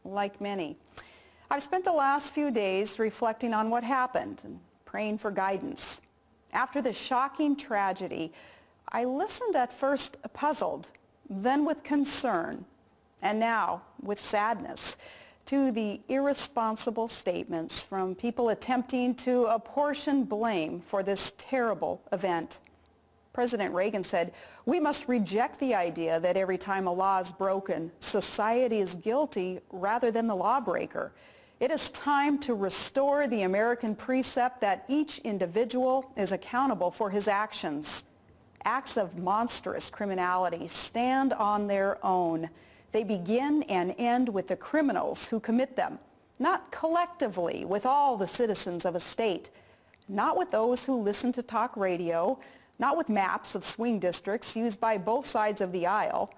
like many. I've spent the last few days reflecting on what happened and praying for guidance. After the shocking tragedy, I listened at first puzzled, then with concern, and now with sadness, to the irresponsible statements from people attempting to apportion blame for this terrible event. President Reagan said, "We must reject the idea that every time a law is broken, society is guilty rather than the lawbreaker. It is time to restore the American precept that each individual is accountable for his actions. Acts of monstrous criminality stand on their own. They begin and end with the criminals who commit them, not collectively with all the citizens of a state, not with those who listen to talk radio, not with maps of swing districts used by both sides of the aisle,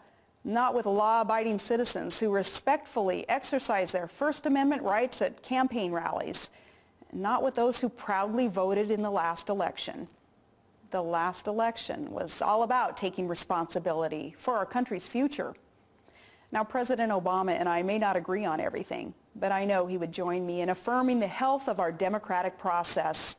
not with law-abiding citizens who respectfully exercise their First Amendment rights at campaign rallies, not with those who proudly voted in the last election. The last election was all about taking responsibility for our country's future." Now, President Obama and I may not agree on everything, but I know he would join me in affirming the health of our democratic process.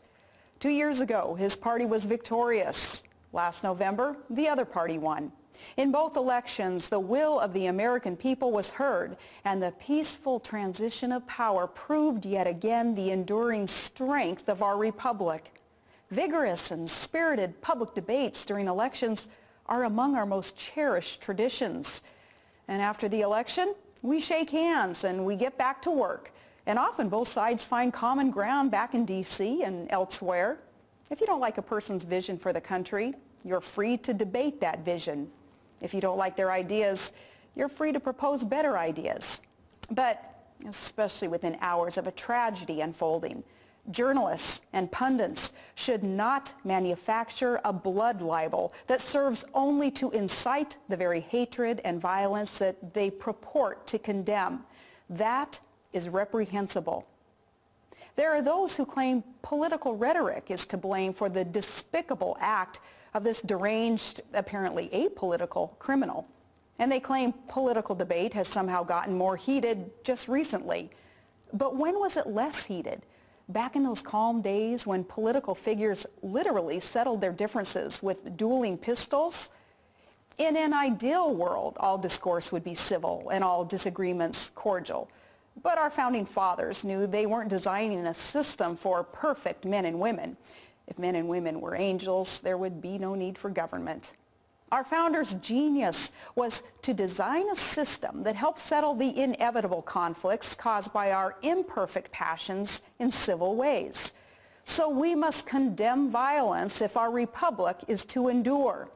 2 years ago, his party was victorious. Last November, the other party won. In both elections, the will of the American people was heard, and the peaceful transition of power proved yet again the enduring strength of our republic. Vigorous and spirited public debates during elections are among our most cherished traditions. And after the election, we shake hands and we get back to work. And often both sides find common ground back in D.C. and elsewhere. If you don't like a person's vision for the country, you're free to debate that vision. If you don't like their ideas, you're free to propose better ideas. But especially within hours of a tragedy unfolding, journalists and pundits should not manufacture a blood libel that serves only to incite the very hatred and violence that they purport to condemn. That is reprehensible. There are those who claim political rhetoric is to blame for the despicable act of this deranged, apparently apolitical criminal. And they claim political debate has somehow gotten more heated just recently. But when was it less heated? Back in those calm days when political figures literally settled their differences with dueling pistols? In an ideal world, all discourse would be civil and all disagreements cordial. But our founding fathers knew they weren't designing a system for perfect men and women. If men and women were angels, there would be no need for government. Our founders' genius was to design a system that helped settle the inevitable conflicts caused by our imperfect passions in civil ways. So we must condemn violence if our republic is to endure.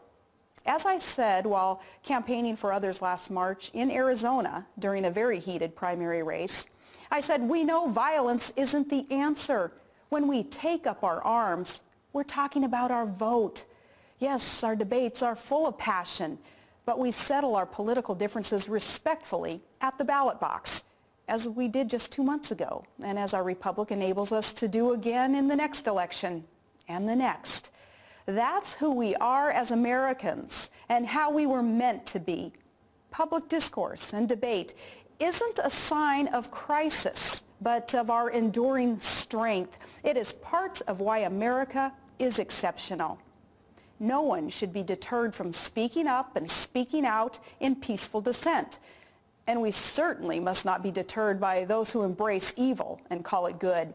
As I said while campaigning for others last March in Arizona during a very heated primary race, I said we know violence isn't the answer. When we take up our arms, we're talking about our vote. Yes, our debates are full of passion, but we settle our political differences respectfully at the ballot box, as we did just 2 months ago, and as our republic enables us to do again in the next election and the next. That's who we are as Americans and how we were meant to be. Public discourse and debate isn't a sign of crisis, but of our enduring strength. It is part of why America is exceptional. No one should be deterred from speaking up and speaking out in peaceful dissent. And we certainly must not be deterred by those who embrace evil and call it good.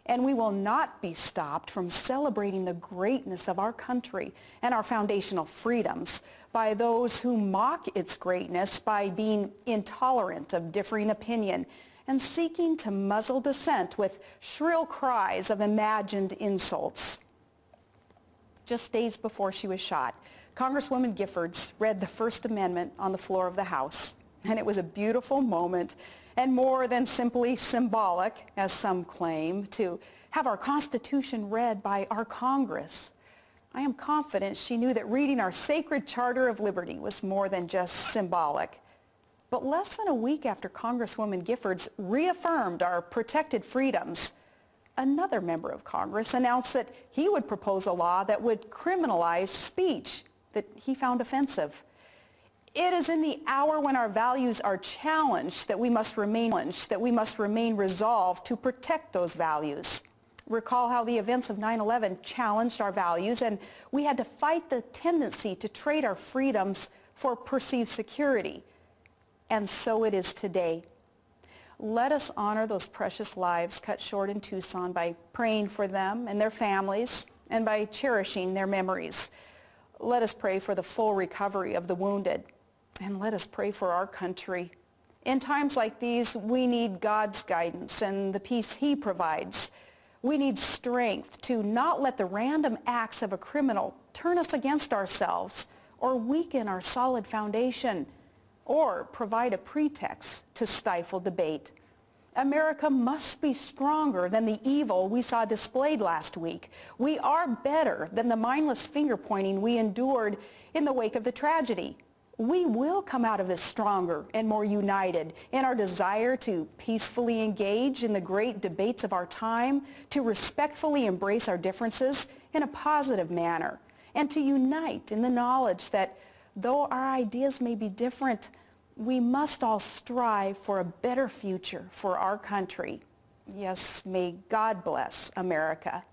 And we will not be stopped from celebrating the greatness of our country and our foundational freedoms by those who mock its greatness by being intolerant of differing opinion and seeking to muzzle dissent with shrill cries of imagined insults. Just days before she was shot, Congresswoman Giffords read the First Amendment on the floor of the House. And it was a beautiful moment, and more than simply symbolic, as some claim, to have our Constitution read by our Congress. I am confident she knew that reading our sacred Charter of Liberty was more than just symbolic. But less than a week after Congresswoman Giffords reaffirmed our protected freedoms, another member of Congress announced that he would propose a law that would criminalize speech that he found offensive. It is in the hour when our values are challenged that we must remain resolved to protect those values. Recall how the events of 9/11 challenged our values, and we had to fight the tendency to trade our freedoms for perceived security. And so it is today. Let us honor those precious lives cut short in Tucson by praying for them and their families and by cherishing their memories. Let us pray for the full recovery of the wounded, and let us pray for our country. In times like these, we need God's guidance and the peace He provides. We need strength to not let the random acts of a criminal turn us against ourselves or weaken our solid foundation, or provide a pretext to stifle debate. America must be stronger than the evil we saw displayed last week. We are better than the mindless finger-pointing we endured in the wake of the tragedy. We will come out of this stronger and more united in our desire to peacefully engage in the great debates of our time, to respectfully embrace our differences in a positive manner, and to unite in the knowledge that though our ideas may be different, we must all strive for a better future for our country. Yes, may God bless America.